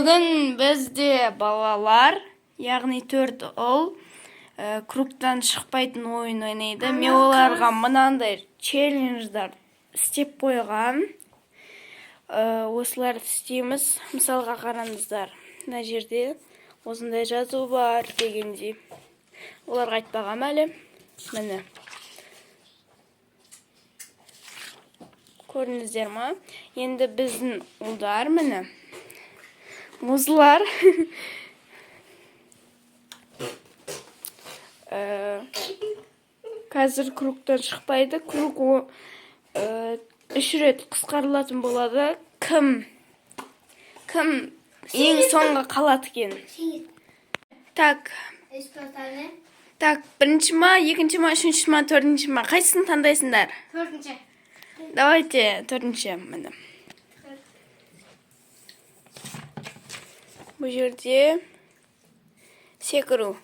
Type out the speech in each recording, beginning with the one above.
Бүгін бізде балалар, яғни 4 ұл, кругтан шықпайтын ойын ойнайды. Мен оларға мынандай челлендждар істеп қойған. Осыларды істейміз. Мысалға қараңыздар. Мына жерде осындай жазу бар дегендей. Оларға айтпағам әлі. Міне. Көрдіңіздер ма? Енді біздің ұлдар міне. Мұзлар. Қазір кругтан шықпайды. Круг 3 рет қысқарылатын болады. Кім ең соңғы қалады екен? Так, бірінші ма, екінші ма, үшінші ма, төртінші ма? Қайсысын таңдайсыңдар? Төртінші. Давайте, төртінші. Міне. Бұл жерде секіру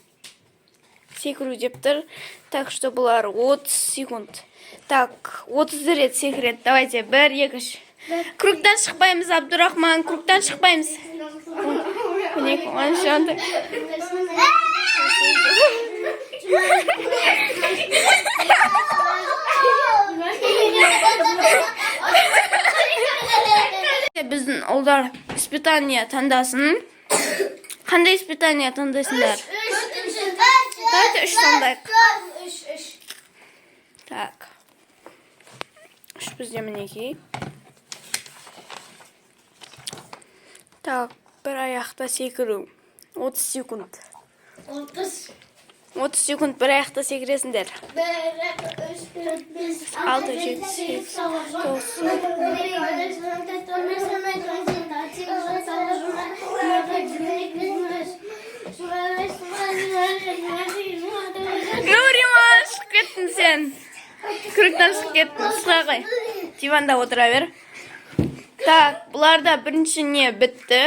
деп тұр. Так что бұлар 30 секунд. Так, 30 рет секіреді. Давайте, 1, 2, 3. Кругтан шықпаймыз, Абдурахман, кругтан шықпаймыз. Біздің ұлдар испытание таңдасын. Қандай испытание таңдайсыңдар? Давайте 3 таңдайық. Так. 3 бізде мінекей. Так, бір аяқта секіру. 30 секунд. 30 секунд бір аяқта секіресіңдер. 6, 7, 8, 9. Нуриман, шығып кеттің сен. Кругтан шығып кеттің. Сыға қой. Диванда отыра бер. Так, бұларда бірінші не бітті.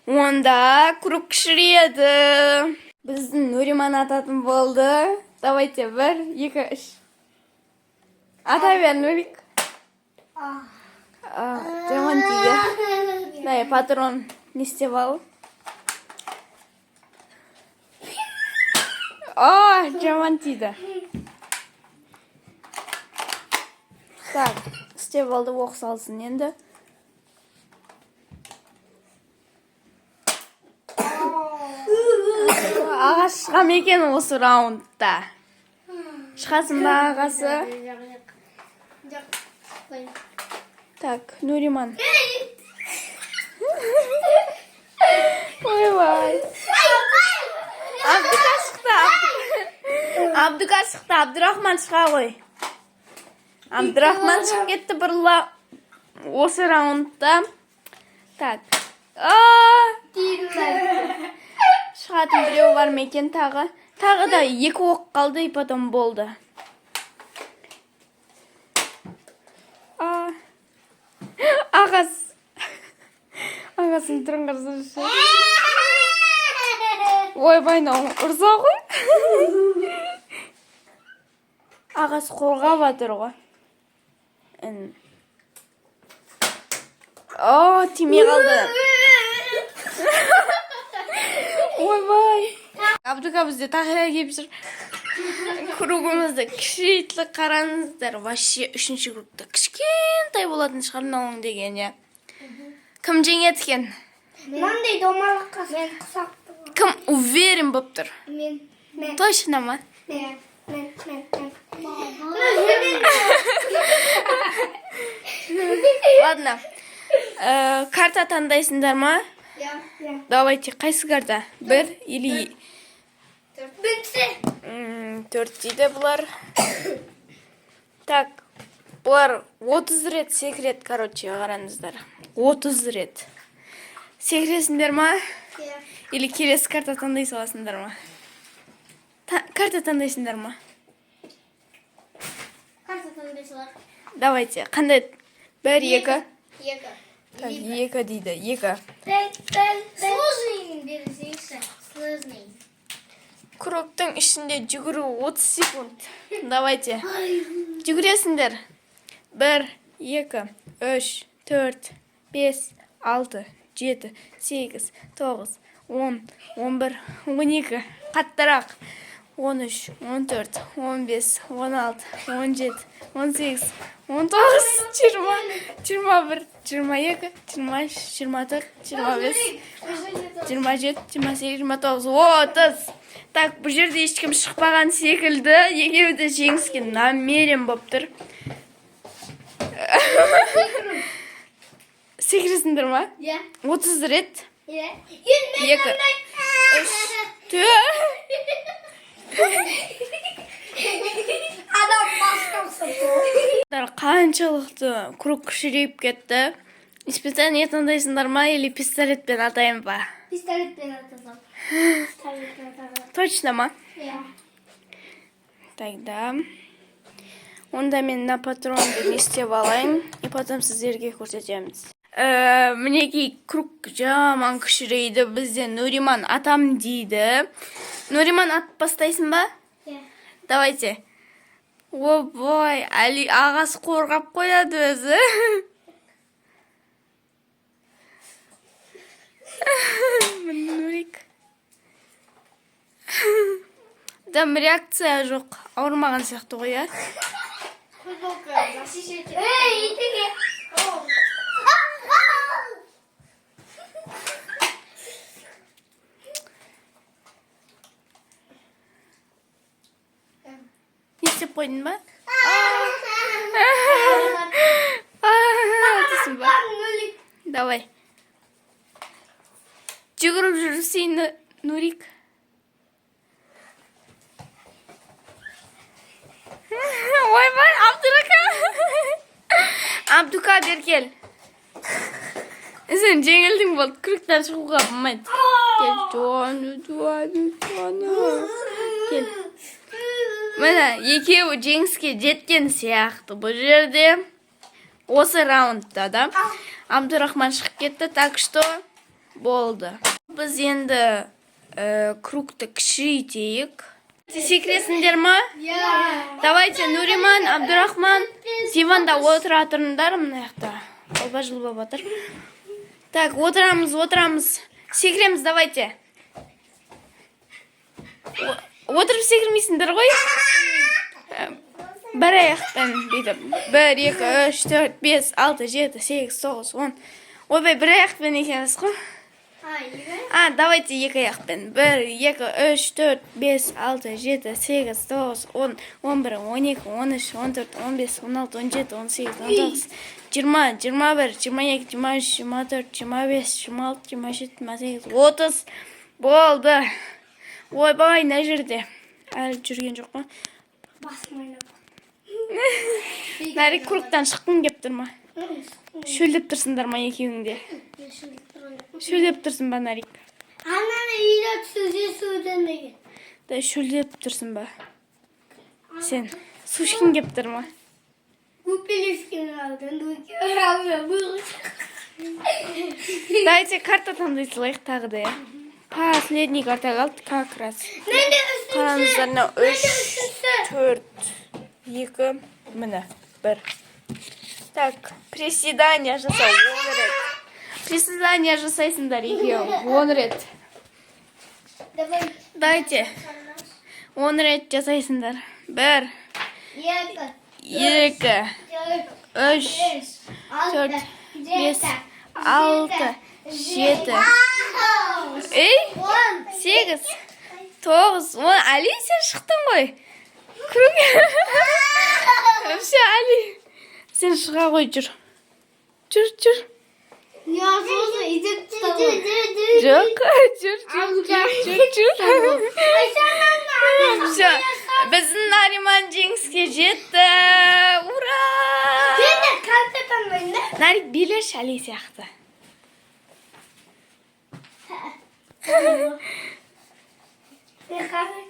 Онда круг кішіреді. Біздің Нуриман ататын болды. Давайте, 1, 2, 3. Ата бер, Нурик. Жаман тиді. Дай, патрон не істеп ал. Жаман тиді. Так, істеп алды, оқ салсын енді. Ағасы шығам екен осы раундта. Шығасын ба ағасы? Так, Нуриман. Ой-бай. Абдука шықты. Абдука шықты. Абдурахман шыға ғой. Абдурахман шығып кетті бұрла осы раундта. Так. Шығатын біреу бар мекен тағы. Тағы да 2 оқ қалды, и потом болды. Ағасын түрін қарсыршы. Ой, байнау, ұрса ғой. Ағасы қорғап атыр ғой. Тиме қалды. Ой-бай. Абдука бізде тақыра кеп жүр. Кругымызды кішірейтілі қараңыздар. Вообще 3-ші кругта кішкентай болатын шығарнауың деген, я. Кім жеңеді екен? Мынандай домалыққа мен құсақты. Кім уверен болып тұр? Мен. Точно ма? Мен. Ладно. Карта таңдайсыңдар ма? Давайте, қайсы карта? 1 или 4 дейді бұлар. Так, бұлар 30 рет секірет, короче, қараңыздар. 30 рет. Секіресіңдер ма? Или келесі карта таңдай саласыңдар ма? Карта таңдайсыңдар ма? Карта таңдайсылар. Давайте, қандай? 1, 2. 2. Так, 2 дейді, 2. Сложный бересейші. Сложный. Кругтың ішінде жүгіру 30 секунд. Давайте. Жүгіресіңдер. 1, 2, 3, 4, 5, 6, 7, 8, 9, 10, 11, 12. Kattarak. 13, 14, 15, 16, 17, 18, 19, 20, 21, 22, 23, 24, 25, 27, 28, 29, 30. Так, bu жерде ешкім шықпаған секілді. Екеуі де жеңіске намерен болып тұр. Секіресіңдер ма? Иә. 30 рет. Иә. 2, 3, 4. Адам басқасы. Қаншалықты круг кішірейіп кетті. Испытание таңдайсыңдар ма, или пистолетпен атайын ба? Пистолетпен атасам. Точно ма? Иә. Тогда онда мен на патронды не істеп алайын, и потом сіздерге көрсетеміз. Мінекей круг жаман кішірейді. Бізде Нуриман атам дейді. Нуриман атып бастайсың ба? Иә. Давайте. О, бой, Али ағасы қорғап қояды өзі. Нурик. Дам реакция жоқ. Ауырмаған сияқты ғой, а? Ей, итеге. Не істеп қойдың ба? Дейсің ба? Давай. Жүгіріп жүрсейін, Нурик. Ойбай, Абдурака. Абдука бер Сен жеңілдің болды, күріктен шығуға болмайды. Кел. Міне, екеуі жеңіске жеткен сияқты бұл жерде. Осы раундта да. Абдурахман шығып кетті, так что болды. Біз енді кругты кішірейтейік. Секіресіңдер ма? Давайте, Нуриман, Абдурахман, диванда отыра тұрыңдар мына жақта. Жылба батыр. Так, отырамыз. Секіреміз, давайте. Отырып секірмейсіңдер ғой? Бір аяқпен бүйтіп. 1, 2, 3, 4, 5, 6, 7, 8, 9, 10. Ойбай, бір аяқпен екенбіз ғой? Давайте екі аяқпен. 1, 2, 3, 4, 5, 6, 7, 8, 9, 10, 11, 12, 13, 14, 15, 16, 17, 18, 19, 20, 21, 22, 23, 24, 25, 26, 27, 28, 30. Болды. Ойбай, мына жерде. Әлі жүрген жоқ қой. Басым ойнап. Нәрі кругтан шыққың кеп тұр ма? Шөлдеп тұрсыңдар ма екеуіңде? Шөлдеп тұрсың ба, Нарик? Ананы үйде түсуге суден деген. Да, шөлдеп тұрсың ба? Сен су ішкің кеп тұр ма? Өпелескен алдын, өпелескен. Давайте карта таңдай салайық тағы да, я. Последний карта қалды, как раз. Қараңыздарына 3, 4, 2, міне, 1. Так, приседания жасау, 10 рет. Приседания жасайсыңдар екеуі, 10 рет. Дайте, 10 рет жасайсыңдар. 1, 2, 3, 4, 5, 6, 7. Ей, 8, 9, 10. Али, сен шықтың ғой. Круг. Вообще, Али. Сен шыға ғой, жүр. Жүр. Жоқ, жүр. Все, біздің Нариман жеңіске жетті. Ура! Нарик, билеш Али сияқты. Ne kadar